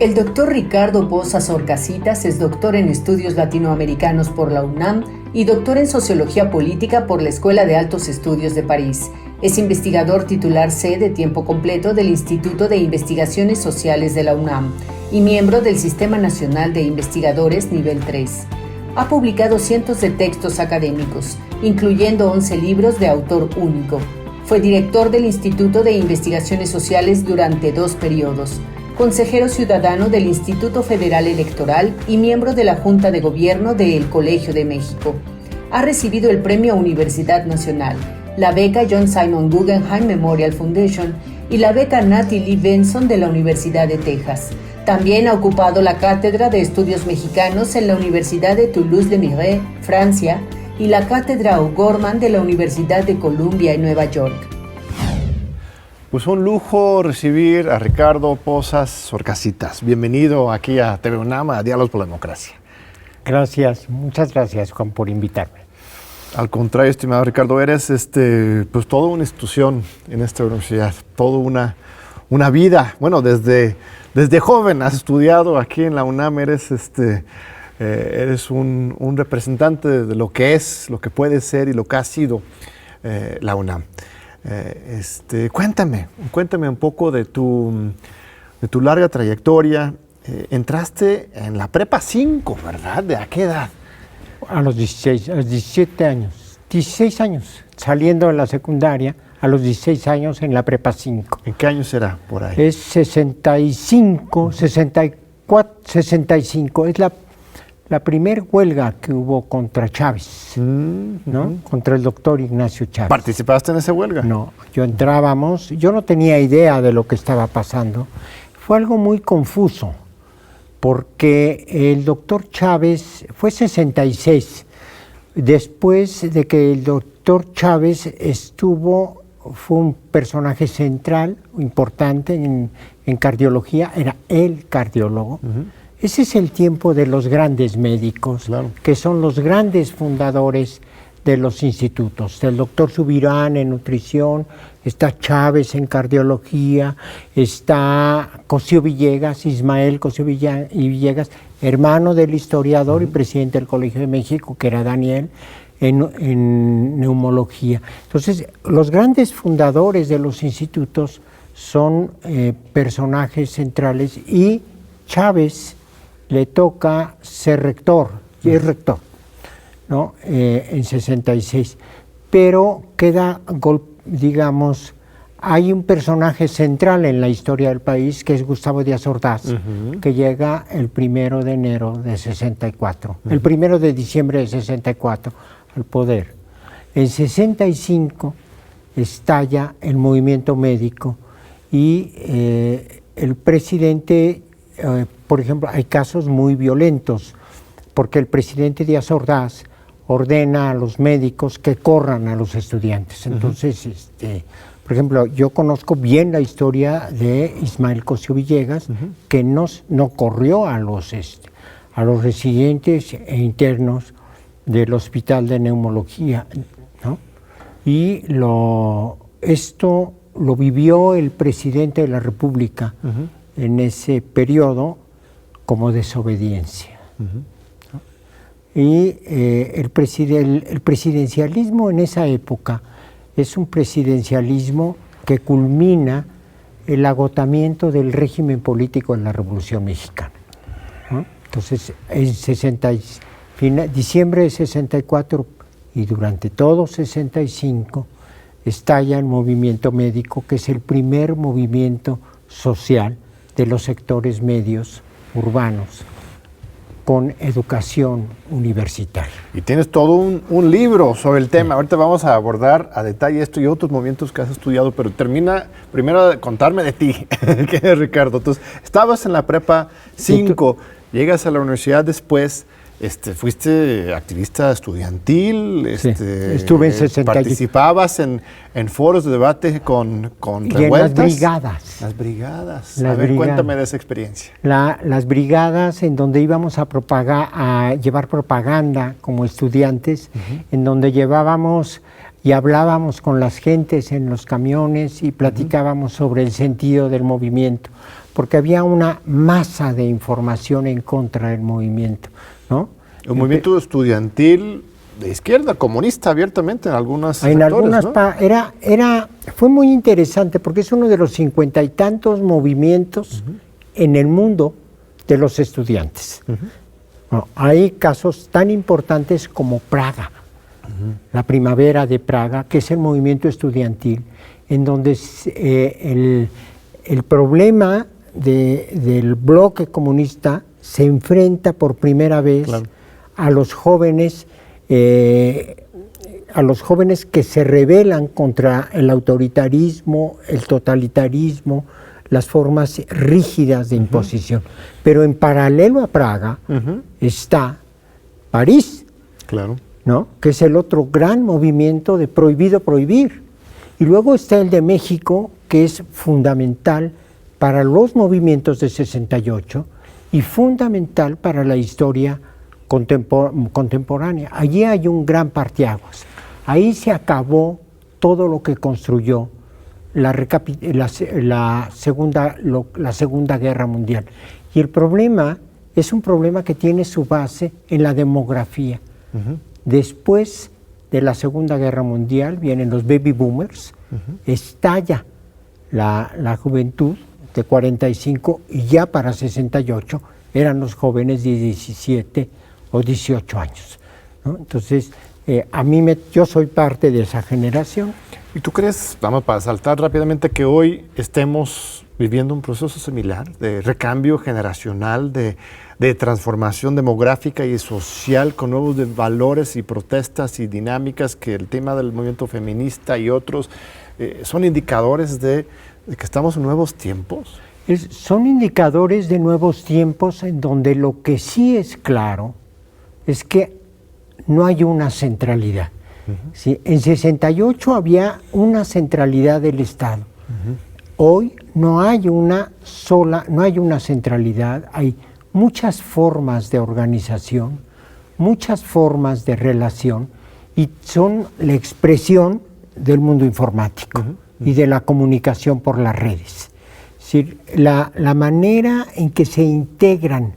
El doctor Ricardo Pozas Horcasitas es doctor en Estudios Latinoamericanos por la UNAM y doctor en Sociología Política por la Escuela de Altos Estudios de París. Es investigador titular C de tiempo completo del Instituto de Investigaciones Sociales de la UNAM y miembro del Sistema Nacional de Investigadores Nivel 3. Ha publicado cientos de textos académicos, incluyendo 11 libros de autor único. Fue director del Instituto de Investigaciones Sociales durante 2 periodos, consejero ciudadano del Instituto Federal Electoral y miembro de la Junta de Gobierno del Colegio de México. Ha recibido el Premio Universidad Nacional, la beca John Simon Guggenheim Memorial Foundation y la beca Natty Lee Benson de la Universidad de Texas. También ha ocupado la Cátedra de Estudios Mexicanos en la Universidad de Toulouse-Lautrec, Francia, y la Cátedra O'Gorman de la Universidad de Columbia en Nueva York. Pues un lujo recibir a Ricardo Pozas Horcasitas. Bienvenido aquí a TV UNAM, a Diálogos por la Democracia. Gracias, muchas gracias, Juan, por invitarme. Al contrario, estimado Ricardo, eres pues toda una institución en esta universidad, toda una vida. Bueno, desde joven has estudiado aquí en la UNAM, eres un representante de lo que es, lo que puede ser y lo que ha sido la UNAM. Cuéntame un poco de tu larga trayectoria. Entraste en la prepa 5, ¿verdad? ¿De a qué edad? A los 17 años, 16 años, saliendo de la secundaria, a los 16 años en la prepa 5. ¿En qué año será por ahí? Es 65, 64, 65, es la primer huelga que hubo contra Chávez, ¿no? Contra el doctor Ignacio Chávez. ¿Participaste en esa huelga? No, yo no tenía idea de lo que estaba pasando. Fue algo muy confuso, porque el doctor Chávez fue 66, después de que el doctor Chávez fue un personaje central, importante en cardiología, era el cardiólogo. Ese es el tiempo de los grandes médicos, claro, que son los grandes fundadores de los institutos. El doctor Subirán en nutrición, está Chávez en cardiología, está Cosío Villegas, Ismael Cosío Villegas, hermano del historiador y presidente del Colegio de México, que era Daniel, en neumología. Entonces, los grandes fundadores de los institutos son personajes centrales y Chávez le toca ser rector, y es rector, ¿no? En 66. Pero hay un personaje central en la historia del país, que es Gustavo Díaz Ordaz, que llega el 1 de enero de 64, el 1 de diciembre de 64 al poder. En 65 estalla el movimiento médico y el presidente, por ejemplo, hay casos muy violentos, porque el presidente Díaz Ordaz ordena a los médicos que corran a los estudiantes. Entonces, por ejemplo, yo conozco bien la historia de Ismael Cosío Villegas, que no corrió a los residentes e internos del Hospital de Neumología, ¿no? Y esto lo vivió el presidente de la República en ese periodo como desobediencia. Y el presidencialismo en esa época es un presidencialismo que culmina el agotamiento del régimen político en la Revolución Mexicana, ¿no? Entonces, en diciembre de 64 y durante todo 65 estalla el movimiento médico, que es el primer movimiento social de los sectores medios urbanos con educación universitaria. Y tienes todo un libro sobre el tema. Ahorita vamos a abordar a detalle esto y otros movimientos que has estudiado, pero termina primero de contarme de ti, que es Ricardo. Entonces, estabas en la prepa 5, llegas a la universidad después, fuiste activista estudiantil, estuve en 60. Participabas en foros de debate con revueltas. En las brigadas. Las brigadas. A ver, cuéntame de esa experiencia. Las brigadas en donde íbamos a llevar propaganda como estudiantes, en donde llevábamos y hablábamos con las gentes en los camiones y platicábamos sobre el sentido del movimiento. porque había una masa de información en contra del movimiento, ¿no? Un movimiento estudiantil de izquierda, comunista abiertamente en algunas en sectores, algunas ¿no? Fue muy interesante porque es uno de los 50 y tantos movimientos en el mundo de los estudiantes. Bueno, hay casos tan importantes como Praga, la primavera de Praga, que es el movimiento estudiantil, en donde el problema del bloque comunista se enfrenta por primera vez a los jóvenes que se rebelan contra el autoritarismo, el totalitarismo, las formas rígidas de imposición. Pero en paralelo a Praga está París, ¿no? Que es el otro gran movimiento de prohibido prohibir. Y luego está el de México, que es fundamental para los movimientos de 68 y fundamental para la historia contemporánea. Allí hay un gran parteaguas. Ahí se acabó todo lo que construyó la Segunda Guerra Mundial. Y el problema es un problema que tiene su base en la demografía. Después de la Segunda Guerra Mundial vienen los baby boomers, estalla la juventud de 45 y ya para 68 eran los jóvenes de 17 o 18 años, ¿no? Entonces, yo soy parte de esa generación. ¿Y tú crees, vamos para saltar rápidamente, que hoy estemos viviendo un proceso similar de recambio generacional, de transformación demográfica y social con nuevos valores y protestas y dinámicas, que el tema del movimiento feminista y otros son indicadores de que estamos en nuevos tiempos? Son indicadores de nuevos tiempos en donde lo que sí es claro es que no hay una centralidad. ¿Sí? En 68 había una centralidad del Estado. Hoy no hay una centralidad, hay muchas formas de organización, muchas formas de relación, y son la expresión del mundo informático y de la comunicación por las redes. Es decir, la manera en que se integran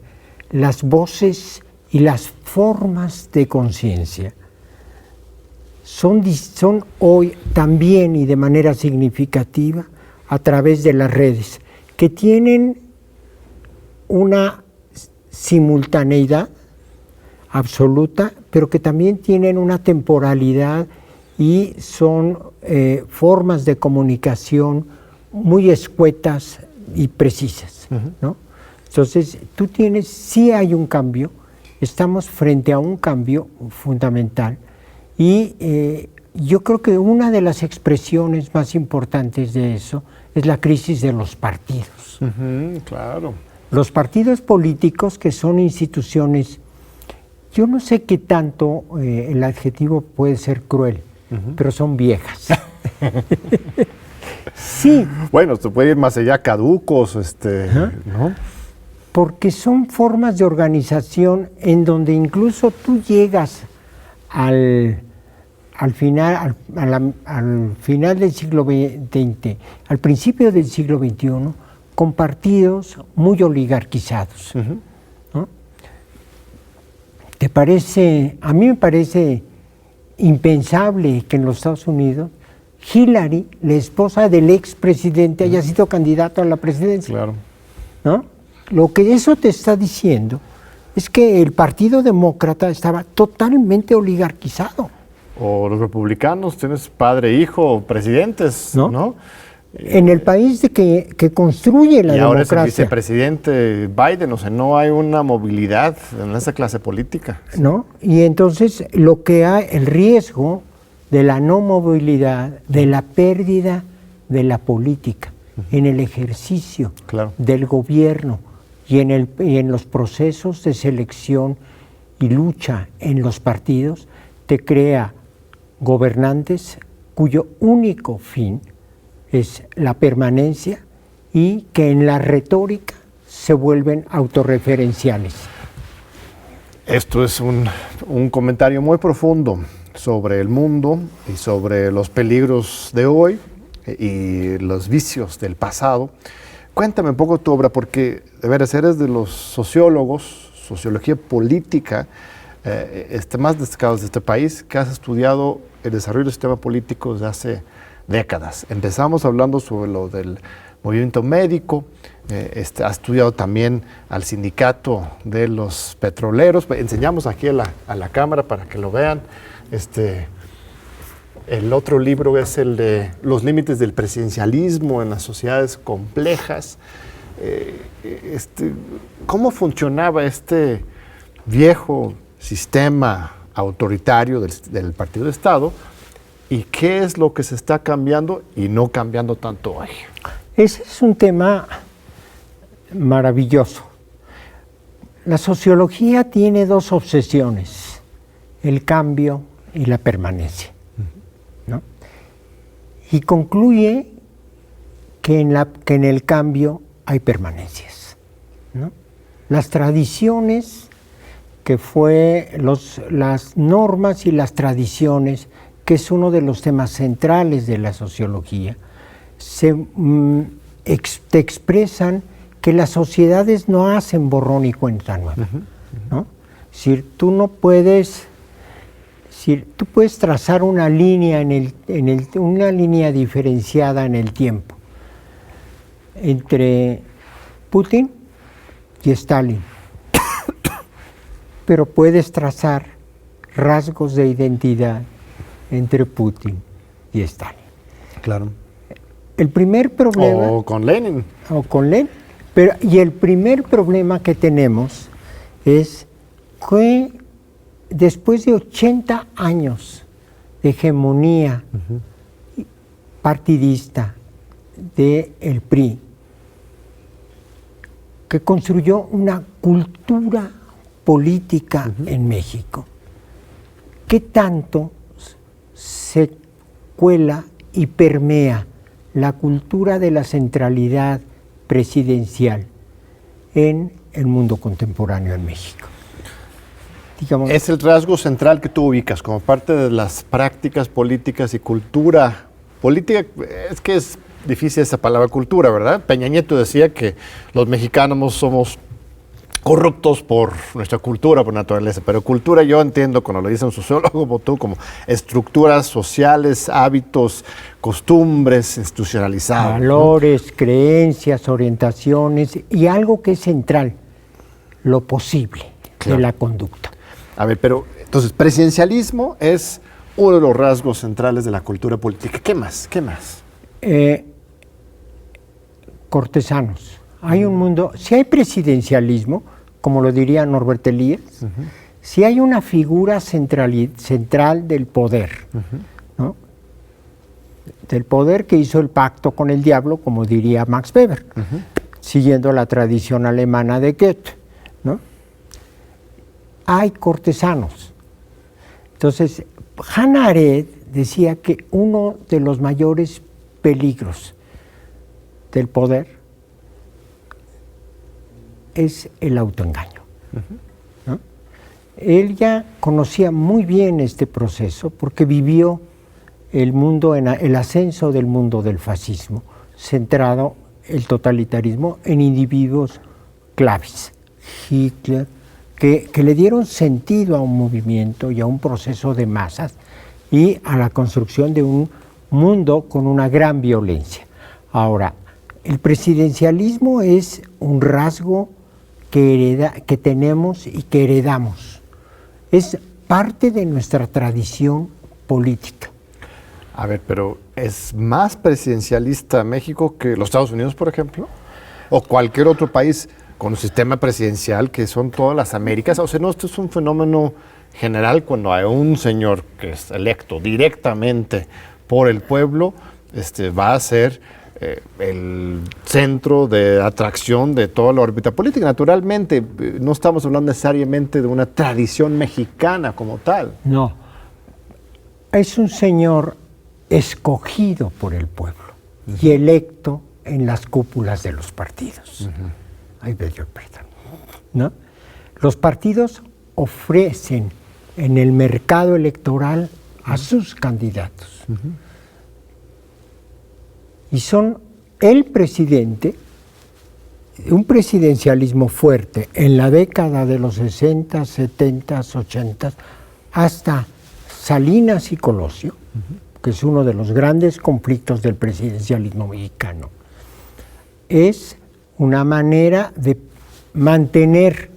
las voces y las formas de conciencia son hoy también y de manera significativa a través de las redes, que tienen una simultaneidad absoluta, pero que también tienen una temporalidad y son formas de comunicación muy escuetas y precisas, ¿no? Entonces, sí hay un cambio, estamos frente a un cambio fundamental, y yo creo que una de las expresiones más importantes de eso es la crisis de los partidos. Claro. Los partidos políticos, que son instituciones, yo no sé qué tanto el adjetivo puede ser cruel, pero son viejas. Sí. Bueno, se puede ir más allá, caducos, ¿no? Porque son formas de organización en donde incluso tú llegas al final del siglo XX, al principio del siglo XXI, con partidos muy oligarquizados, ¿no? A mí me parece impensable que en los Estados Unidos Hillary, la esposa del expresidente, haya sido candidato a la presidencia. Claro. ¿No? Lo que eso te está diciendo es que el Partido Demócrata estaba totalmente oligarquizado. O los republicanos, tienes padre, hijo, presidentes, ¿no? En el país que construye la democracia. Y ahora es el vicepresidente Biden, o sea, no hay una movilidad en esa clase política. ¿No? Y entonces lo que hay, el riesgo de la no movilidad, de la pérdida de la política en el ejercicio del gobierno y en los procesos de selección y lucha en los partidos, te crea gobernantes cuyo único fin es la permanencia y que en la retórica se vuelven autorreferenciales. Esto es un comentario muy profundo sobre el mundo y sobre los peligros de hoy y los vicios del pasado. Cuéntame un poco tu obra, porque de veras eres de los sociólogos, sociología política, más destacados de este país, que has estudiado el desarrollo del sistema político desde hace décadas. Empezamos hablando sobre lo del movimiento médico, has estudiado también al sindicato de los petroleros. Enseñamos aquí a la cámara para que lo vean. El otro libro es el de Los límites del presidencialismo en las sociedades complejas. ¿Cómo funcionaba este viejo sistema autoritario del partido de Estado y qué es lo que se está cambiando y no cambiando tanto hoy? Ese es un tema maravilloso. La sociología tiene dos obsesiones, el cambio y la permanencia, ¿no? Y concluye que en el cambio hay permanencias, ¿no? Las tradiciones, que fue las normas y las tradiciones, que es uno de los temas centrales de la sociología, te expresan que las sociedades no hacen borrón y cuenta nueva, ¿no? Es decir, tú puedes trazar una línea una línea diferenciada en el tiempo entre Putin y Stalin, pero puedes trazar rasgos de identidad entre Putin y Stalin. Claro. El primer problema... O con Lenin. O con Lenin. Y el primer problema que tenemos es que después de 80 años de hegemonía partidista del PRI, que construyó una cultura política en México, ¿qué tanto se cuela y permea la cultura de la centralidad presidencial en el mundo contemporáneo en México? Digamos, es el rasgo central que tú ubicas como parte de las prácticas políticas y cultura política. Es que es difícil esa palabra cultura, ¿verdad? Peña Nieto decía que los mexicanos somos corruptos por nuestra cultura, por naturaleza, pero cultura yo entiendo, cuando lo dice un sociólogo como tú, como estructuras sociales, hábitos, costumbres institucionalizadas. Valores, ¿no? Creencias, orientaciones y algo que es central, lo posible, claro, de la conducta. A ver, pero entonces, presidencialismo es uno de los rasgos centrales de la cultura política. ¿Qué más? ¿Qué más? Cortesanos. Hay un mundo, si hay presidencialismo, como lo diría Norbert Elias, si hay una figura central del poder, ¿no? Del poder que hizo el pacto con el diablo, como diría Max Weber, siguiendo la tradición alemana de Goethe, ¿no? Hay cortesanos. Entonces, Hannah Arendt decía que uno de los mayores peligros del poder es el autoengaño, ¿no? Ella conocía muy bien este proceso porque vivió el ascenso del mundo del fascismo, centrado el totalitarismo en individuos claves, Hitler, que le dieron sentido a un movimiento y a un proceso de masas y a la construcción de un mundo con una gran violencia. Ahora, el presidencialismo es un rasgo que tenemos y que heredamos. Es parte de nuestra tradición política. A ver, pero ¿es más presidencialista México que los Estados Unidos, por ejemplo? ¿O cualquier otro país con un sistema presidencial que son todas las Américas? O sea, no, esto es un fenómeno general cuando hay un señor que es electo directamente por el pueblo, va a ser el centro de atracción de toda la órbita política. Naturalmente, no estamos hablando necesariamente de una tradición mexicana como tal. No, es un señor escogido por el pueblo y electo en las cúpulas de los partidos. Ay, bello, perdón. ¿No? Los partidos ofrecen en el mercado electoral a sus candidatos. Y son el presidente un presidencialismo fuerte en la década de los 60, 70, 80, hasta Salinas y Colosio, que es uno de los grandes conflictos del presidencialismo mexicano, es una manera de mantener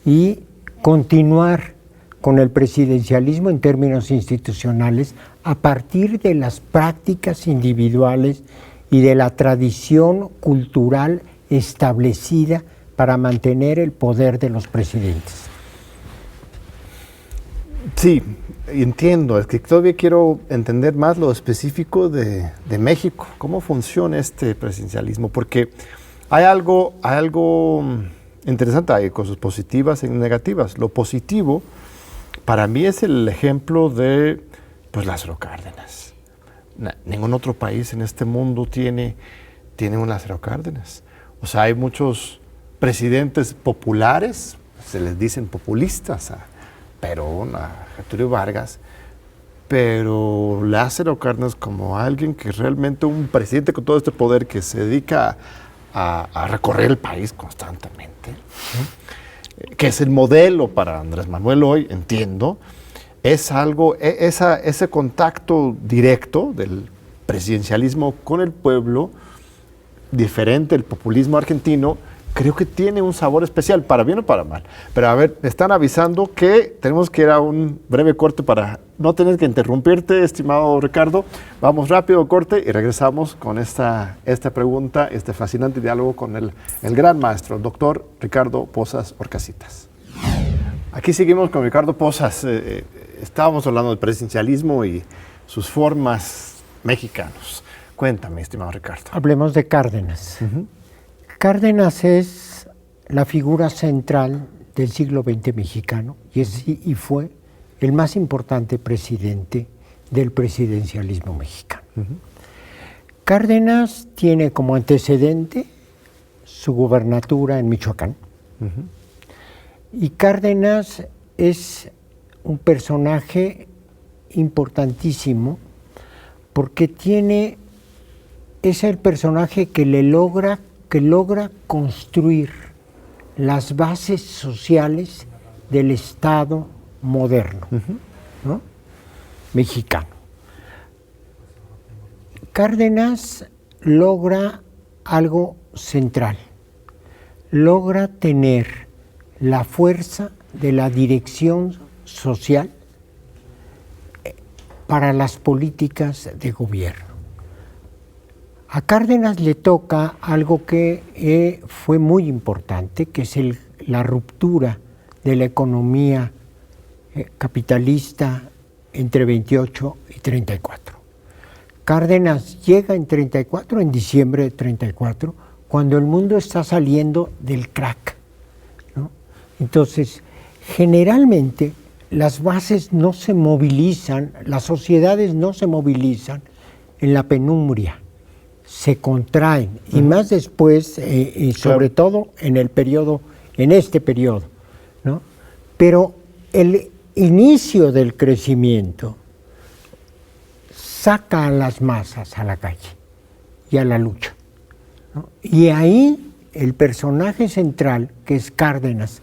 y continuar con el presidencialismo en términos institucionales a partir de las prácticas individuales y de la tradición cultural establecida para mantener el poder de los presidentes. Sí, entiendo, es que todavía quiero entender más lo específico de México, cómo funciona este presidencialismo, porque hay algo interesante, hay cosas positivas y negativas. Lo positivo para mí es el ejemplo de Lázaro Cárdenas. Ningún otro país en este mundo tiene un Lázaro Cárdenas. O sea, hay muchos presidentes populares, se les dicen populistas, a Perón, a Getúlio Vargas, pero Lázaro Cárdenas como alguien que realmente un presidente con todo este poder que se dedica a recorrer el país constantemente, que es el modelo para Andrés Manuel hoy, entiendo, es algo, ese contacto directo del presidencialismo con el pueblo, diferente del populismo argentino, creo que tiene un sabor especial, para bien o para mal. Pero a ver, me están avisando que tenemos que ir a un breve corte para no tener que interrumpirte, estimado Ricardo. Vamos rápido, corte, y regresamos con esta pregunta, este fascinante diálogo con el gran maestro, el doctor Ricardo Pozas Orcasitas. Aquí seguimos con Ricardo Pozas. Estábamos hablando del presidencialismo y sus formas mexicanos. Cuéntame, estimado Ricardo. Hablemos de Cárdenas. Cárdenas es la figura central del siglo XX mexicano y fue el más importante presidente del presidencialismo mexicano. Cárdenas tiene como antecedente su gubernatura en Michoacán. Y Cárdenas es un personaje importantísimo porque es el personaje que logra construir las bases sociales del Estado moderno, ¿no? Mexicano. Cárdenas logra algo central, logra tener la fuerza de la dirección social para las políticas de gobierno. A Cárdenas le toca algo que fue muy importante, que es la ruptura de la economía capitalista entre 28 y 34. Cárdenas llega en 34, en diciembre de 34, cuando el mundo está saliendo del crack, ¿no? Entonces, generalmente las bases no se movilizan, las sociedades no se movilizan en la penumbria, se contraen, y más después, y sobre todo en este periodo, ¿no? Pero el inicio del crecimiento saca a las masas a la calle y a la lucha, ¿no? Y ahí el personaje central, que es Cárdenas,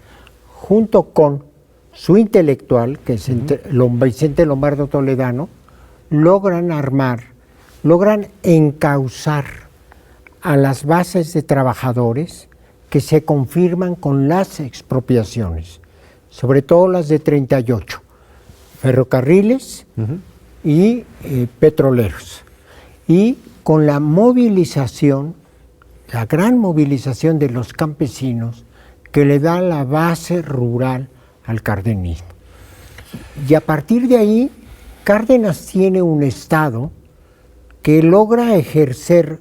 junto con su intelectual, que es Vicente Lombardo Toledano, logran encauzar a las bases de trabajadores que se confirman con las expropiaciones, sobre todo las de 38, ferrocarriles y petroleros, y con la movilización, la gran movilización de los campesinos que le da la base rural al cardenismo. Y a partir de ahí, Cárdenas tiene un Estado que logra ejercer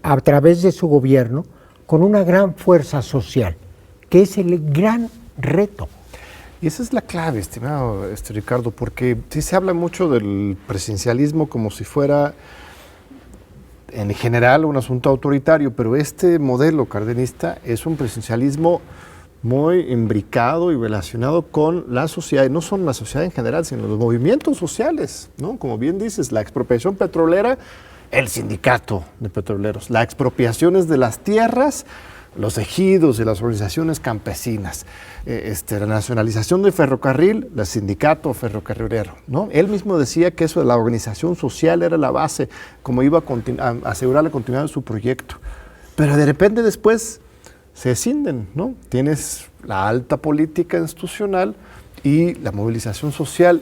a través de su gobierno con una gran fuerza social, que es el gran reto. Y esa es la clave, estimado Ricardo, porque sí se habla mucho del presidencialismo como si fuera en general un asunto autoritario, pero este modelo cardenista es un presidencialismo muy imbricado y relacionado con la sociedad, y no solo la sociedad en general, sino los movimientos sociales, ¿no? Como bien dices, la expropiación petrolera el sindicato de petroleros, las expropiaciones de las tierras, los ejidos y las organizaciones campesinas, la nacionalización del ferrocarril, el sindicato ferrocarrilero, ¿no? Él mismo decía que eso de la organización social era la base, como iba a asegurar la continuidad de su proyecto. Pero de repente después se escinden, ¿no? Tienes la alta política institucional y la movilización social,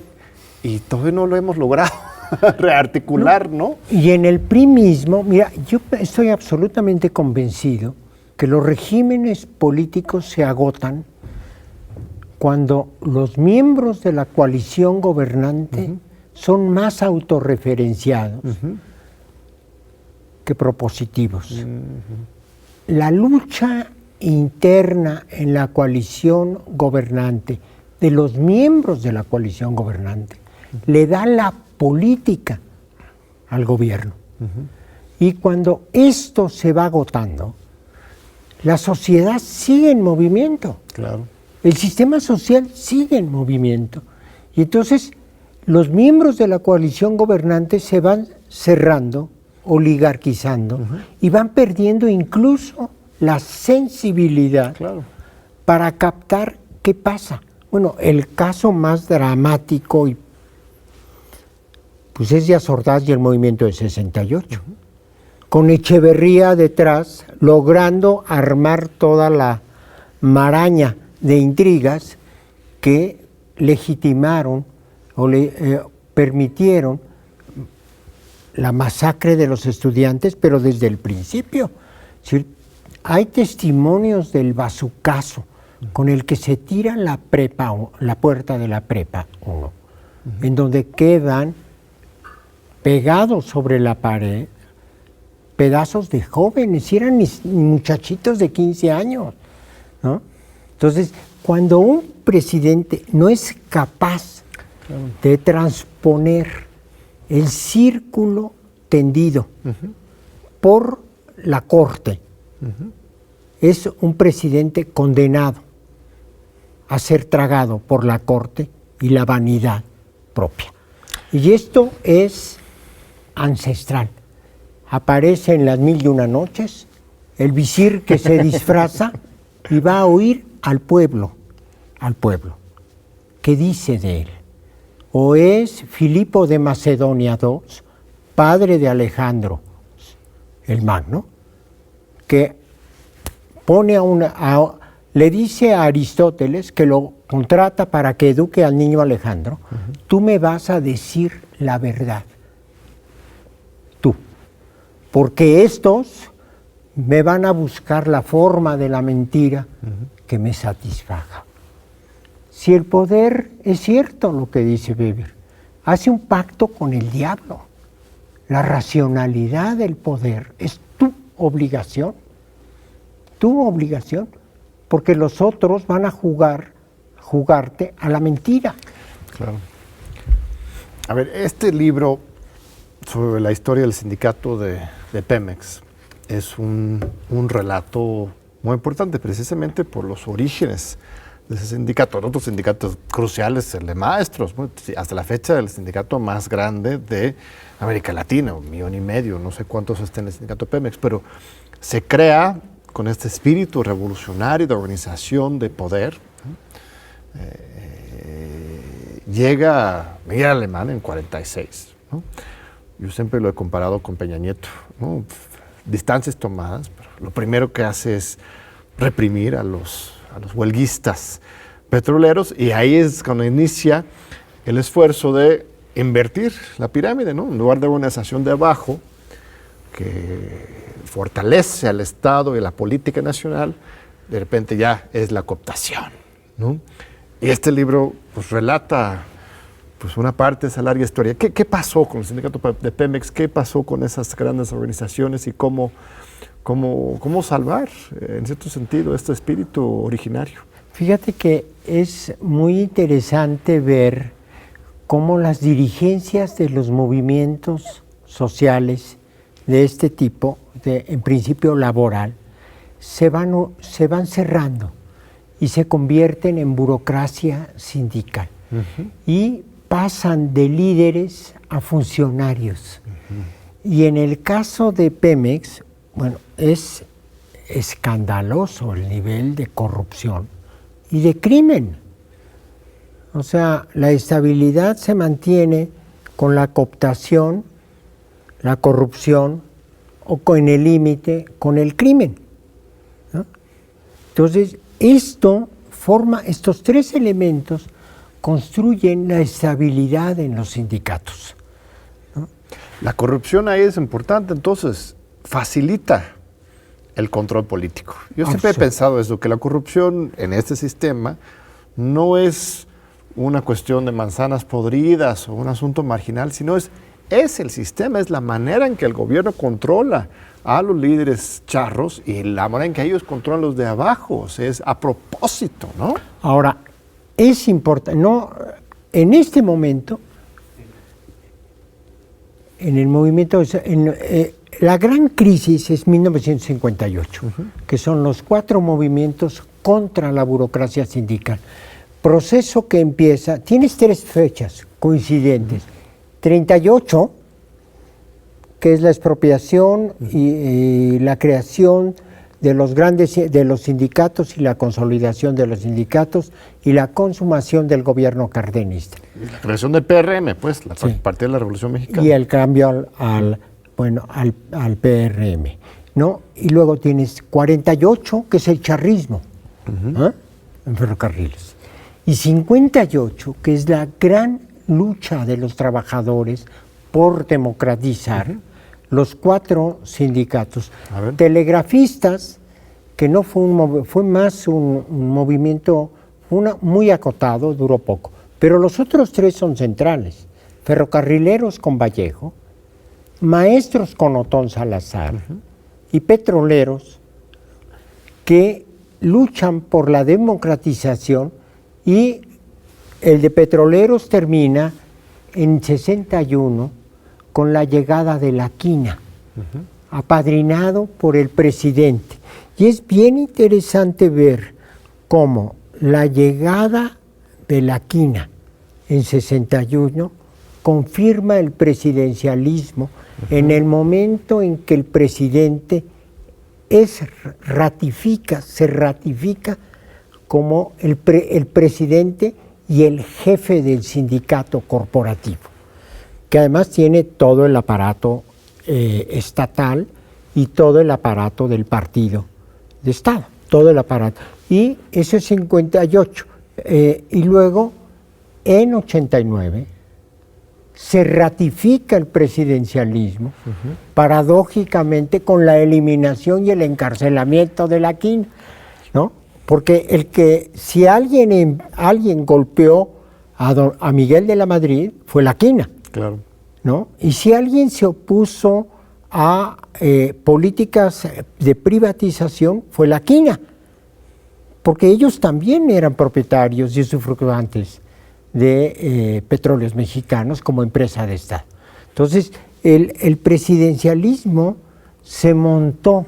y todavía no lo hemos logrado rearticular, ¿no? Y en el PRI mismo, mira, yo estoy absolutamente convencido que los regímenes políticos se agotan cuando los miembros de la coalición gobernante son más autorreferenciados que propositivos. La lucha interna en la coalición gobernante, de los miembros de la coalición gobernante, le da la política al gobierno. Y cuando esto se va agotando, la sociedad sigue en movimiento. Claro. El sistema social sigue en movimiento. Y entonces los miembros de la coalición gobernante se van cerrando, oligarquizando, y van perdiendo incluso la sensibilidad para captar qué pasa. Bueno, el caso más dramático pues es Díaz Ordaz y el movimiento de 68. Con Echeverría detrás, logrando armar toda la maraña de intrigas que legitimaron o permitieron la masacre de los estudiantes, pero desde el principio. Es decir, hay testimonios del bazucazo con el que se tira la puerta de la prepa 1, en donde quedan pegados sobre la pared pedazos de jóvenes, y eran muchachitos de 15 años, ¿no? Entonces, cuando un presidente no es capaz de transponer el círculo tendido por la corte, es un presidente condenado a ser tragado por la corte y la vanidad propia. Y esto es ancestral. Aparece en las 1001 noches el visir que se disfraza y va a oír al pueblo. ¿Qué dice de él? O es Filipo de Macedonia II, padre de Alejandro el Magno, que pone le dice a Aristóteles, que lo contrata para que eduque al niño Alejandro, tú me vas a decir la verdad. Tú. Porque estos me van a buscar la forma de la mentira que me satisfaga. Si el poder, es cierto lo que dice Weber, hace un pacto con el diablo. La racionalidad del poder es tu obligación, porque los otros van a jugarte a la mentira. Claro. A ver, este libro sobre la historia del sindicato de Pemex es un relato muy importante, precisamente por los orígenes de ese sindicato. Otros sindicatos cruciales, el de maestros, hasta la fecha el sindicato más grande de América Latina, 1,5 millones, no sé cuántos estén en el sindicato Pemex, pero se crea con este espíritu revolucionario de organización de poder. Llega Miguel Alemán en 46, ¿no? Yo siempre lo he comparado con Peña Nieto, ¿no? Distancias tomadas, pero lo primero que hace es reprimir a los huelguistas petroleros, y ahí es cuando inicia el esfuerzo de invertir la pirámide, ¿no? En lugar de organización de abajo, que fortalece al Estado y la política nacional, de repente ya es la cooptación, ¿no? Y este libro pues relata pues una parte de esa larga historia. ¿Qué pasó con el sindicato de Pemex? ¿Qué pasó con esas grandes organizaciones? ¿Y cómo salvar, en cierto sentido, este espíritu originario? Fíjate que es muy interesante ver cómo las dirigencias de los movimientos sociales de este tipo, en principio laboral, se van cerrando y se convierten en burocracia sindical. Y pasan de líderes a funcionarios. Y en el caso de Pemex, bueno, es escandaloso el nivel de corrupción y de crimen. O sea, la estabilidad se mantiene con la cooptación, la corrupción o con el límite con el crimen, ¿no? Entonces, estos tres elementos construyen la estabilidad en los sindicatos, ¿no? La corrupción ahí es importante, entonces facilita el control político. Yo siempre he pensado eso, que la corrupción en este sistema no es una cuestión de manzanas podridas o un asunto marginal, sino es el sistema, es la manera en que el gobierno controla a los líderes charros y la manera en que ellos controlan los de abajo. O sea, es a propósito, ¿no? Ahora, es importante, no, en este momento, en el movimiento, la gran crisis es 1958, que son los 4 movimientos contra la burocracia sindical. Proceso que empieza, tienes 3 fechas coincidentes. 38, que es la expropiación y la creación de los sindicatos y la consolidación de los sindicatos y la consumación del gobierno cardenista. La creación del PRM, pues, la parte de la Revolución Mexicana. Y el cambio al PRM, ¿no? Y luego tienes 48, que es el charrismo, en ferrocarriles. Y 58, que es la gran lucha de los trabajadores por democratizar los 4 sindicatos. Telegrafistas, que no fue más un movimiento muy acotado, duró poco, pero los otros 3 son centrales. Ferrocarrileros con Vallejo, maestros con Otón Salazar y petroleros que luchan por la democratización, y el de petroleros termina en 61 con la llegada de la quina, apadrinado por el presidente. Y es bien interesante ver cómo la llegada de la quina en 61 confirma el presidencialismo en el momento en que el presidente se ratifica como el presidente y el jefe del sindicato corporativo, que además tiene todo el aparato estatal y todo el aparato del partido de Estado, todo el aparato. Y eso es 58. Y luego, en 89, se ratifica el presidencialismo, paradójicamente con la eliminación y el encarcelamiento de la quina, ¿no? Porque si alguien golpeó a Miguel de la Madrid, fue la quina. Claro. ¿No? Y si alguien se opuso a políticas de privatización, fue la quina. Porque ellos también eran propietarios y usufructuantes de Petróleos Mexicanos como empresa de Estado. Entonces, el presidencialismo se montó.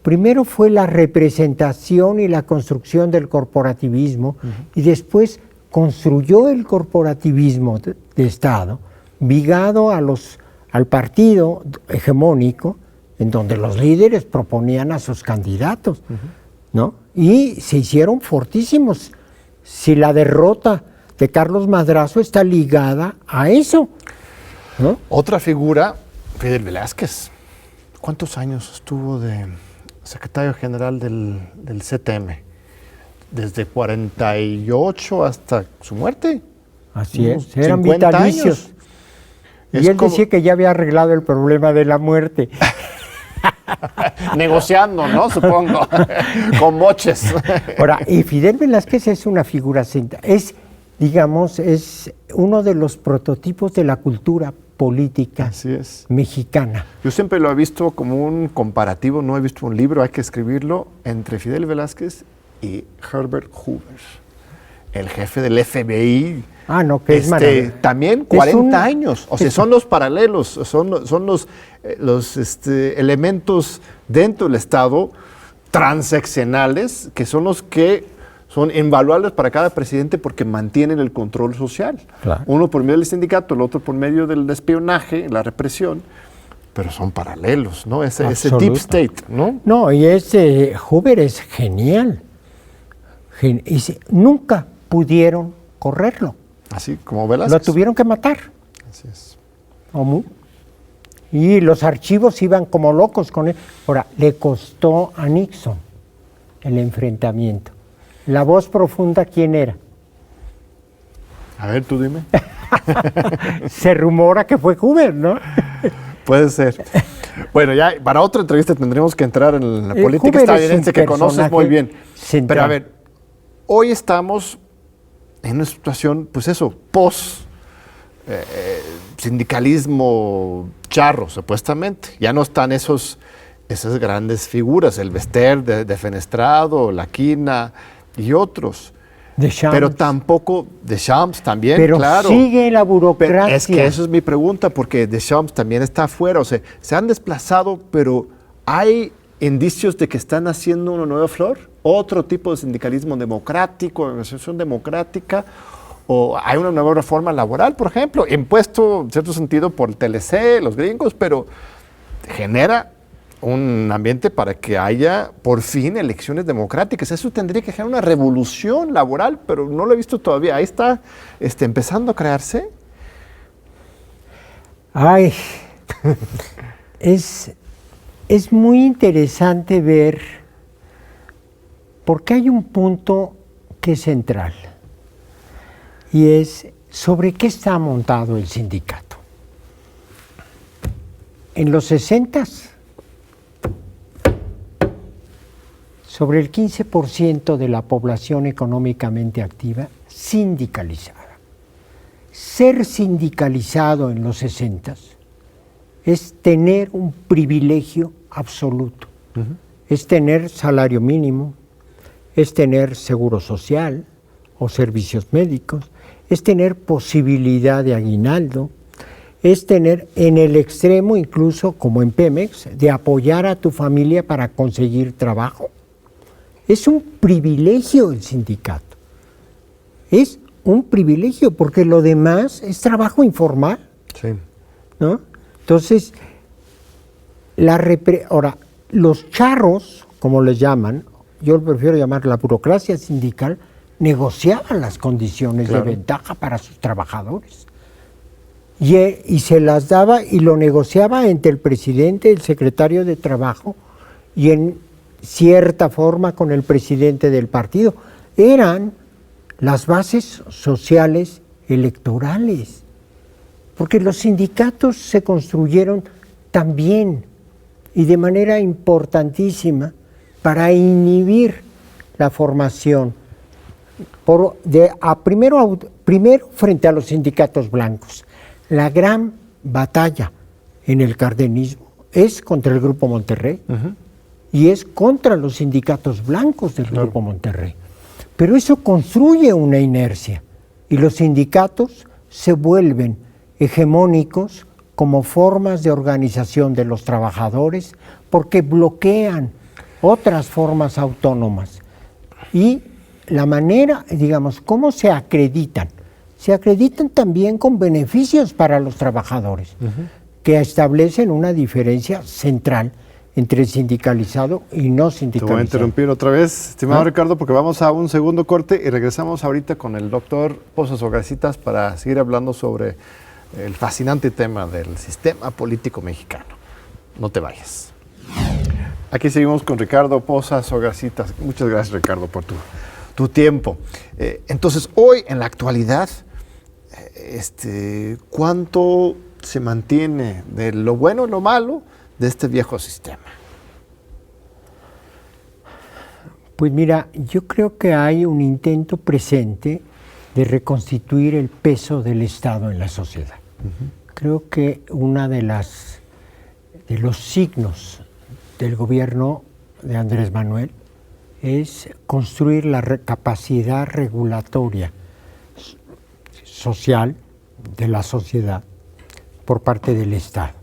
Primero fue la representación y la construcción del corporativismo, y después construyó el corporativismo de Estado, ligado al partido hegemónico, en donde los líderes proponían a sus candidatos, ¿no? Y se hicieron fortísimos. Si la derrota de Carlos Madrazo está ligada a eso, ¿no? Otra figura, Fidel Velázquez. ¿Cuántos años estuvo de secretario general del CTM? Desde 48 hasta su muerte. Así es, eran vitalicios. Y él decía que ya había arreglado el problema de la muerte. Negociando, ¿no? Supongo, con moches. Ahora, y Fidel Velázquez es una figura, es uno de los prototipos de la cultura política mexicana. Yo siempre lo he visto como un comparativo, no he visto un libro, hay que escribirlo, entre Fidel Velázquez y Herbert Hoover, el jefe del FBI. Ah, no, que es maravilloso. También 40 años, o sea, son los paralelos, son los elementos dentro del Estado transeccionales, que son los que son invaluables para cada presidente porque mantienen el control social. Claro. Uno por medio del sindicato, el otro por medio del espionaje, la represión. pero son paralelos, ¿no? Ese Absoluto. deep state, ¿no? No, y Hoover es genial. Nunca pudieron correrlo. Así como Velázquez. Lo tuvieron que matar. Así es. Y los archivos iban como locos con él. Ahora, le costó a Nixon el enfrentamiento. La voz profunda, ¿quién era? A ver, tú dime. Se rumora que fue Hoover, ¿no? Puede ser. Bueno, ya para otra entrevista tendremos que entrar en la política Hoover estadounidense que conoces muy bien. central. Pero a ver, hoy estamos en una situación, pues eso, sindicalismo charro, supuestamente. Ya no están esas grandes figuras, el Bester de Fenestrado, la Quina y otros. Pero tampoco Deschamps también, pero claro. Sigue la burocracia. Pero es que eso es mi pregunta, porque Deschamps también está afuera. O sea, se han desplazado, pero ¿hay indicios de que están haciendo una nueva flor? ¿Otro tipo de sindicalismo democrático, organización democrática? ¿O hay una nueva reforma laboral, por ejemplo? Impuesto, en cierto sentido, por el TLC, los gringos, pero genera un ambiente para que haya, por fin, elecciones democráticas. Eso tendría que generar una revolución laboral, pero no lo he visto todavía. Ahí está empezando a crearse. Ay, es muy interesante ver, porque hay un punto que es central, y es sobre qué está montado el sindicato. En los 60s, sobre el 15% de la población económicamente activa sindicalizada. Ser sindicalizado en los 60s es tener un privilegio absoluto. Es tener salario mínimo, es tener seguro social o servicios médicos, es tener posibilidad de aguinaldo, es tener en el extremo, incluso como en Pemex, de apoyar a tu familia para conseguir trabajo. Es un privilegio el sindicato. Es un privilegio porque lo demás es trabajo informal. Sí. ¿No? Entonces, ahora, los charros, como les llaman, yo prefiero llamar la burocracia sindical, negociaban las condiciones de ventaja para sus trabajadores. Y se las daba y lo negociaba entre el presidente, el secretario de Trabajo y en cierta forma con el presidente del partido. Eran las bases sociales electorales, porque los sindicatos se construyeron también y de manera importantísima para inhibir la formación, primero frente a los sindicatos blancos. La gran batalla en el cardenismo es contra el Grupo Monterrey, y es contra los sindicatos blancos del Grupo Monterrey. Pero eso construye una inercia y los sindicatos se vuelven hegemónicos como formas de organización de los trabajadores porque bloquean otras formas autónomas. Y la manera, digamos, ¿cómo se acreditan? Se acreditan también con beneficios para los trabajadores, que establecen una diferencia central entre sindicalizado y no sindicalizado. Te voy a interrumpir otra vez, estimado Ricardo, porque vamos a un segundo corte y regresamos ahorita con el doctor Pozas Orgasitas para seguir hablando sobre el fascinante tema del sistema político mexicano. No te vayas. Aquí seguimos con Ricardo Pozas Orgasitas. Muchas gracias, Ricardo, por tu tiempo. Entonces, hoy, en la actualidad, ¿cuánto se mantiene de lo bueno y lo malo de este viejo sistema? Pues mira, yo creo que hay un intento presente de reconstituir el peso del Estado en la sociedad. Creo que una de los signos del gobierno de Andrés Manuel es construir la capacidad regulatoria social de la sociedad por parte del Estado.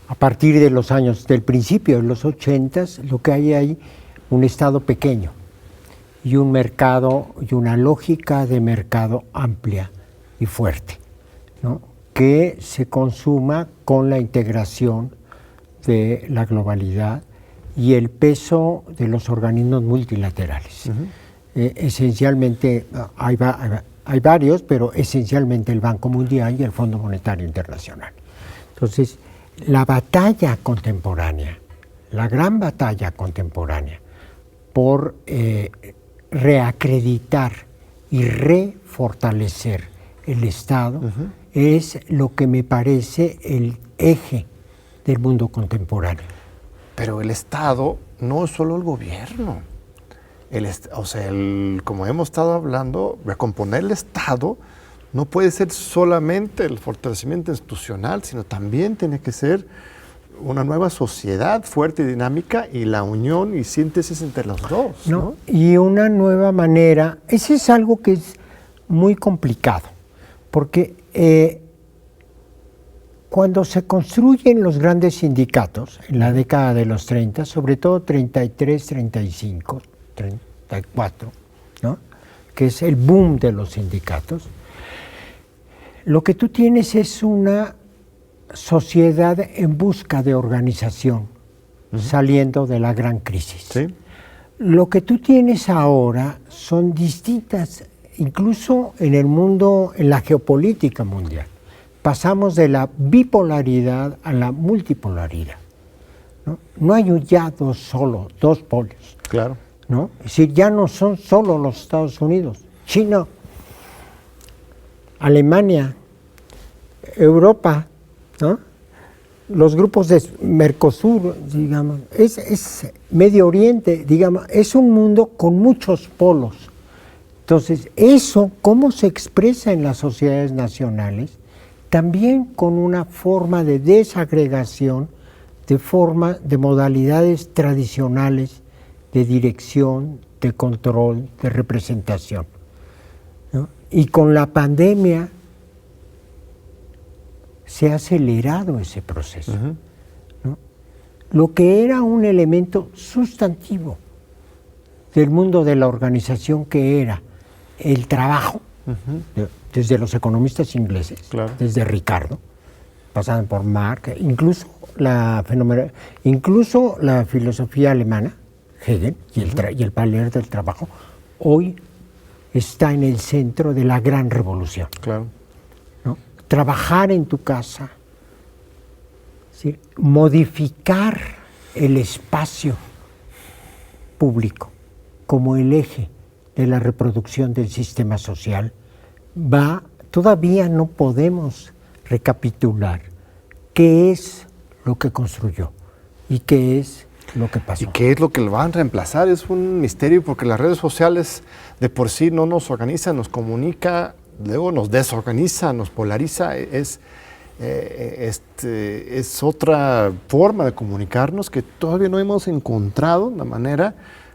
A partir de los años, del principio de los 80s, lo que hay ahí, un Estado pequeño y un mercado y una lógica de mercado amplia y fuerte, ¿no? Que se consuma con la integración de la globalidad y el peso de los organismos multilaterales. Esencialmente, hay varios, pero esencialmente el Banco Mundial y el Fondo Monetario Internacional. Entonces, la batalla contemporánea, la gran batalla contemporánea por reacreditar y refortalecer el Estado es lo que me parece el eje del mundo contemporáneo. Pero el Estado no es solo el gobierno. Como hemos estado hablando, recomponer el Estado no puede ser solamente el fortalecimiento institucional, sino también tiene que ser una nueva sociedad fuerte y dinámica y la unión y síntesis entre los dos. ¿No? Y una nueva manera, eso es algo que es muy complicado, porque cuando se construyen los grandes sindicatos en la década de los 30, sobre todo 33, 35, 34, ¿no? Que es el boom de los sindicatos, lo que tú tienes es una sociedad en busca de organización, saliendo de la gran crisis. ¿Sí? Lo que tú tienes ahora son distintas, incluso en el mundo, en la geopolítica mundial. Pasamos de la bipolaridad a la multipolaridad. No hay ya dos polos. Claro. ¿No? Es decir, ya no son solo los Estados Unidos, China, Alemania, Europa, ¿no? Los grupos de Mercosur, digamos, es Medio Oriente, digamos, es un mundo con muchos polos. Entonces, eso, cómo se expresa en las sociedades nacionales, también con una forma de desagregación, de modalidades tradicionales de dirección, de control, de representación, ¿no? Y con la pandemia se ha acelerado ese proceso, ¿no? Lo que era un elemento sustantivo del mundo de la organización, que era el trabajo, desde los economistas ingleses, claro, desde Ricardo, pasando por Marx, incluso la filosofía alemana, Hegel, y el valer del trabajo, hoy está en el centro de la gran revolución. Claro. ¿No? Trabajar en tu casa, ¿sí? Modificar el espacio público como el eje de la reproducción del sistema social, todavía no podemos recapitular qué es lo que construyó y qué es lo que pasó. ¿Y qué es lo que lo van a reemplazar? Es un misterio, porque las redes sociales de por sí no nos organizan, nos comunica, luego nos desorganiza, nos polariza. Es otra forma de comunicarnos que todavía no hemos encontrado una manera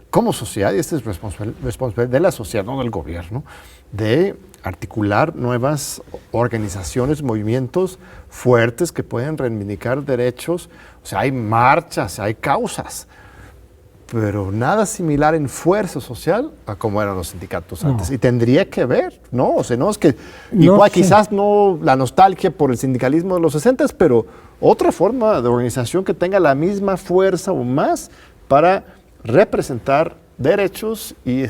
como sociedad, y esta es responsabilidad de la sociedad, no del gobierno, de articular nuevas organizaciones, movimientos fuertes que pueden reivindicar derechos. O sea, hay marchas, hay causas, pero nada similar en fuerza social a como eran los sindicatos antes. Y tendría que ver, ¿no? O sea, no es que igual quizás no la nostalgia por el sindicalismo de los 60, pero otra forma de organización que tenga la misma fuerza o más para representar derechos y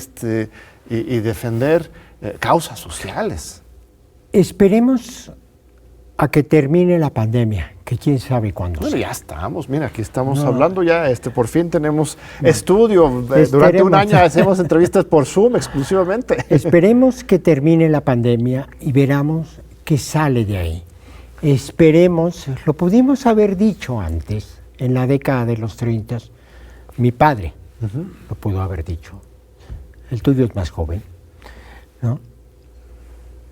defender causas sociales. Esperemos a que termine la pandemia, que quién sabe cuándo. Bueno, ya estamos, mira, aquí estamos hablando ya, por fin tenemos estudio. Durante un año hacemos entrevistas por Zoom exclusivamente. Esperemos que termine la pandemia y veramos qué sale de ahí. Esperemos, lo pudimos haber dicho antes, en la década de los 30, mi padre lo pudo haber dicho. El tuyo es más joven, ¿no?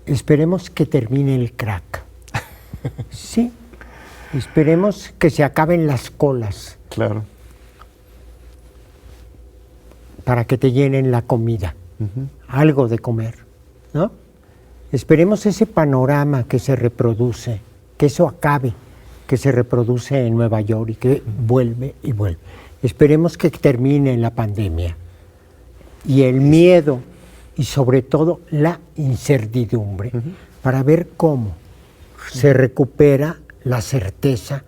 Esperemos que termine el crack. Sí, esperemos que se acaben las colas. Claro. Para que te llenen la comida, algo de comer, ¿no? Esperemos ese panorama que se reproduce, que eso acabe, que se reproduce en Nueva York y que vuelve y vuelve. Esperemos que termine la pandemia y el miedo y sobre todo la incertidumbre para ver cómo se recupera la certeza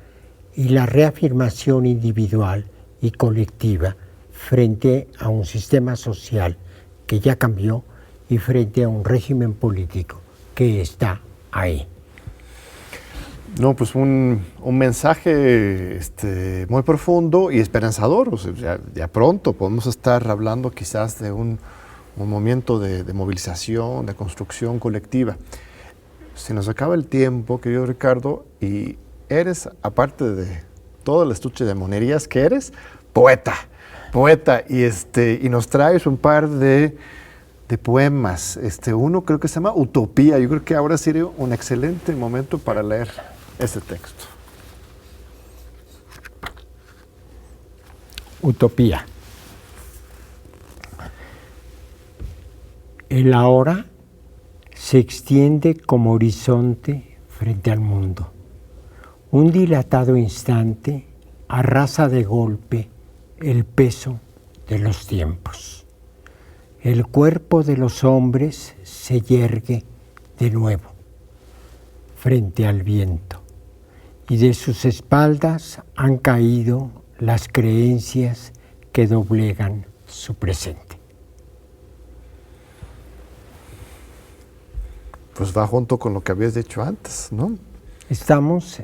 y la reafirmación individual y colectiva frente a un sistema social que ya cambió y frente a un régimen político que está ahí. No, pues un mensaje muy profundo y esperanzador. O sea, ya pronto podemos estar hablando quizás de un movimiento de movilización, de construcción colectiva. Se nos acaba el tiempo, querido Ricardo, y eres, aparte de todo el estuche de monerías que eres, poeta, y nos traes un par de poemas. Uno creo que se llama Utopía. Yo creo que ahora sería un excelente momento para leer ese texto. Utopía. El ahora se extiende como horizonte frente al mundo. Un dilatado instante arrasa de golpe el peso de los tiempos. El cuerpo de los hombres se yergue de nuevo frente al viento, y de sus espaldas han caído las creencias que doblegan su presente. Pues va junto con lo que habías dicho antes, ¿no? Estamos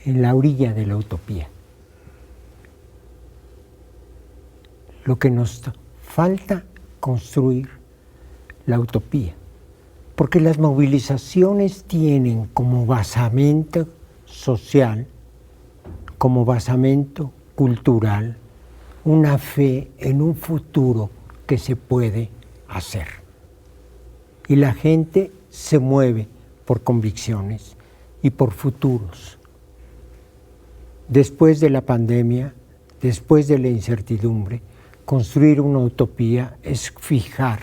en la orilla de la utopía. Lo que nos falta construir la utopía, porque las movilizaciones tienen como basamento social, como basamento cultural, una fe en un futuro que se puede hacer. Y la gente se mueve por convicciones y por futuros. Después de la pandemia, después de la incertidumbre, construir una utopía es fijar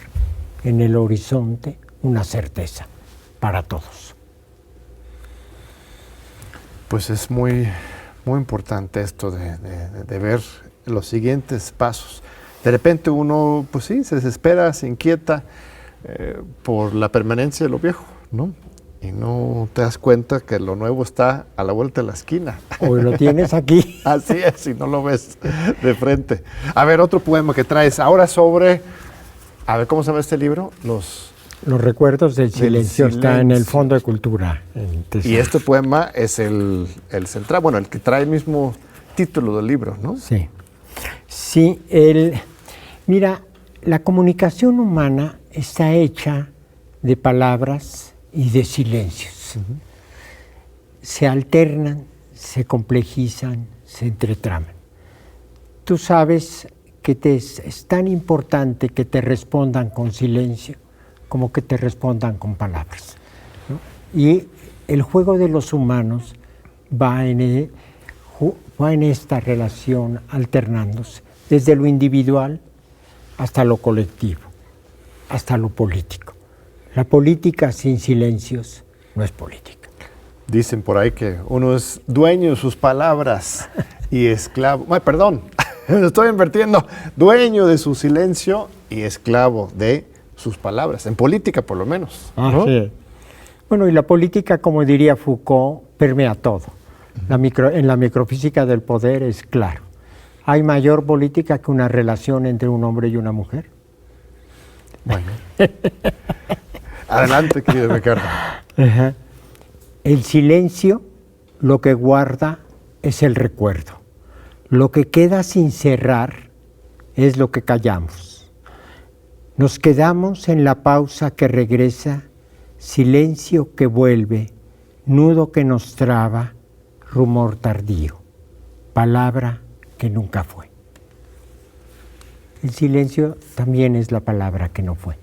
en el horizonte una certeza para todos. Pues es muy importante esto de ver los siguientes pasos. De repente uno, pues sí, se desespera, se inquieta por la permanencia de lo viejo, ¿no? Y no te das cuenta que lo nuevo está a la vuelta de la esquina. Hoy lo tienes aquí. Así es, y no lo ves de frente. A ver, otro poema que traes ahora sobre, a ver, ¿cómo se llama este libro? Los recuerdos del silencio. Está en el Fondo de Cultura. Y este poema es el central, bueno, el que trae el mismo título del libro, ¿no? Sí. Sí, mira, la comunicación humana está hecha de palabras y de silencios. Uh-huh. Se alternan, se complejizan, se entretraman. Tú sabes que es tan importante que te respondan con silencio como que te respondan con palabras, ¿no? Y el juego de los humanos va en esta relación alternándose, desde lo individual hasta lo colectivo, hasta lo político. La política sin silencios no es política. Dicen por ahí que uno es dueño de sus palabras y esclavo. Ay, perdón, me estoy invirtiendo. Dueño de su silencio y esclavo de sus palabras, en política por lo menos, ¿no? Sí. Bueno, y la política, como diría Foucault, permea todo. En la microfísica del poder es claro. ¿Hay mayor política que una relación entre un hombre y una mujer? Bueno. Adelante, querido Ricardo. Uh-huh. El silencio lo que guarda es el recuerdo. Lo que queda sin cerrar es lo que callamos. Nos quedamos en la pausa que regresa, silencio que vuelve, nudo que nos traba, rumor tardío, palabra que nunca fue. El silencio también es la palabra que no fue.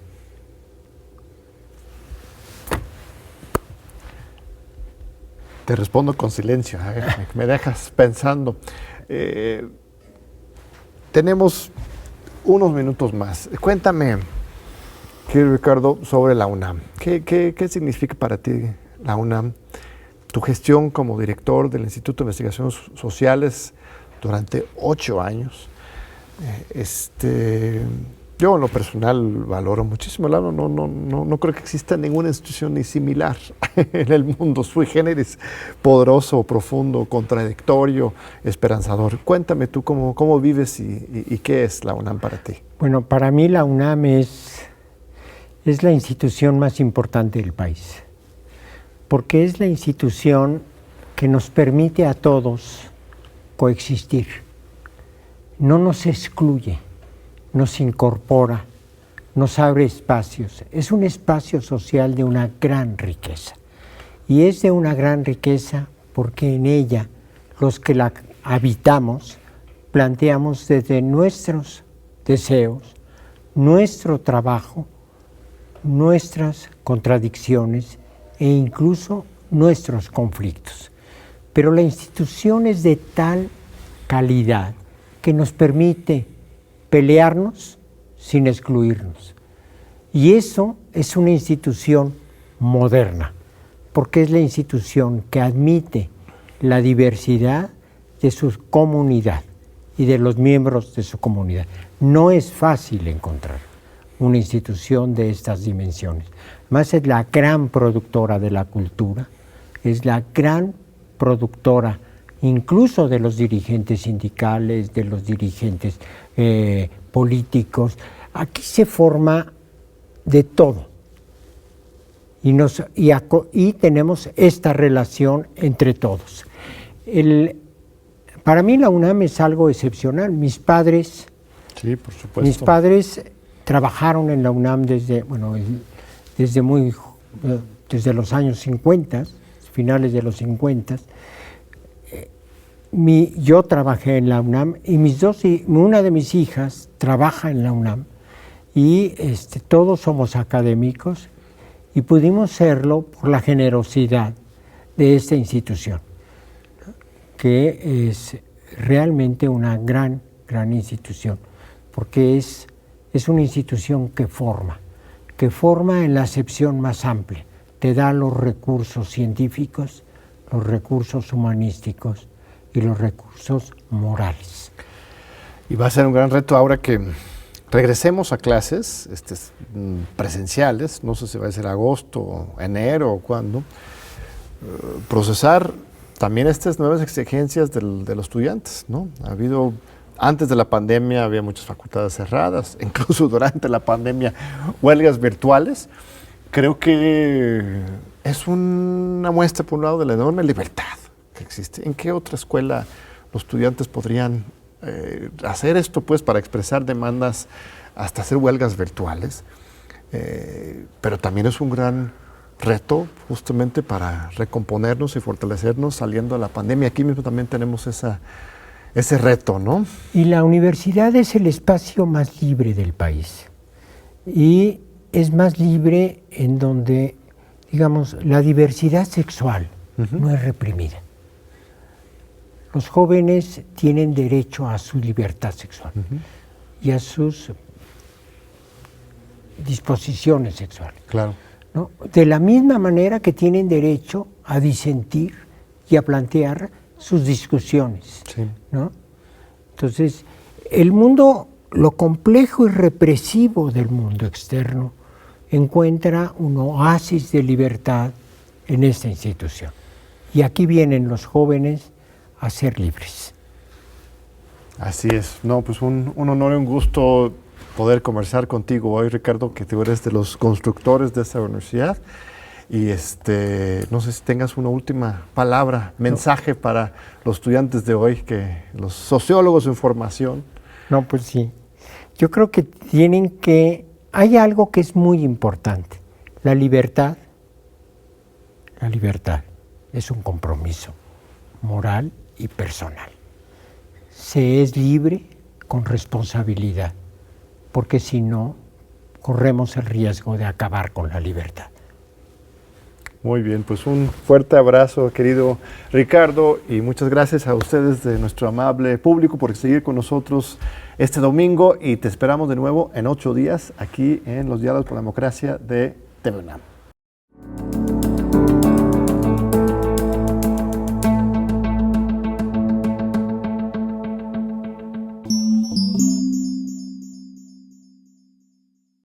Te respondo con silencio, me dejas pensando. Tenemos unos minutos más. Cuéntame, querido Ricardo, sobre la UNAM. ¿Qué significa para ti la UNAM? Tu gestión como director del Instituto de Investigaciones Sociales durante 8 años. Yo en lo personal valoro muchísimo la ONU, no creo que exista ninguna institución ni similar en el mundo, sui generis, poderoso, profundo, contradictorio, esperanzador. Cuéntame tú cómo vives y qué es la UNAM para ti. Bueno, para mí la UNAM es la institución más importante del país, porque es la institución que nos permite a todos coexistir, no nos excluye, nos incorpora, nos abre espacios. Es un espacio social de una gran riqueza. Y es de una gran riqueza porque en ella, los que la habitamos, planteamos desde nuestros deseos, nuestro trabajo, nuestras contradicciones e incluso nuestros conflictos. Pero la institución es de tal calidad que nos permite pelearnos sin excluirnos. Y eso es una institución moderna, porque es la institución que admite la diversidad de su comunidad y de los miembros de su comunidad. No es fácil encontrar una institución de estas dimensiones. Además es la gran productora de la cultura, es la gran productora incluso de los dirigentes sindicales, de los dirigentes políticos. Aquí se forma de todo y tenemos esta relación entre todos. Para mí la UNAM es algo excepcional. Mis padres trabajaron en la UNAM desde los años 50, finales de los 50. Yo trabajé en la UNAM y una de mis hijas trabaja en la UNAM y todos somos académicos y pudimos serlo por la generosidad de esta institución, que es realmente una gran institución, porque es una institución que forma en la acepción más amplia, te da los recursos científicos, los recursos humanísticos y los recursos morales. Y va a ser un gran reto ahora que regresemos a clases presenciales, no sé si va a ser agosto, enero o cuándo, procesar también estas nuevas exigencias de los estudiantes, ¿no? Antes de la pandemia había muchas facultades cerradas, incluso durante la pandemia huelgas virtuales. Creo que es una muestra, por un lado, de la enorme libertad que existe. ¿En qué otra escuela los estudiantes podrían hacer esto, pues, para expresar demandas, hasta hacer huelgas virtuales? Pero también es un gran reto, justamente, para recomponernos y fortalecernos saliendo de la pandemia. Aquí mismo también tenemos ese reto, ¿no? Y la universidad es el espacio más libre del país. Y es más libre en donde, digamos, la diversidad sexual no es reprimida. Los jóvenes tienen derecho a su libertad sexual y a sus disposiciones sexuales. Claro. ¿No? De la misma manera que tienen derecho a disentir y a plantear sus discusiones. Sí. ¿No? Entonces, el mundo, lo complejo y represivo del mundo externo, encuentra un oasis de libertad en esta institución. Y aquí vienen los jóvenes a ser libres. Así es. No, pues un honor y un gusto poder conversar contigo hoy, Ricardo, que tú eres de los constructores de esta universidad. Y no sé si tengas una última palabra, mensaje para los estudiantes de hoy, los sociólogos en formación. No, pues sí. Yo creo que hay algo que es muy importante. La libertad es un compromiso moral y personal. Se es libre con responsabilidad, porque si no, corremos el riesgo de acabar con la libertad. Muy bien, pues un fuerte abrazo, querido Ricardo, y muchas gracias a ustedes de nuestro amable público por seguir con nosotros este domingo, y te esperamos de nuevo en 8 días aquí en los Diálogos por la Democracia de TV UNAM.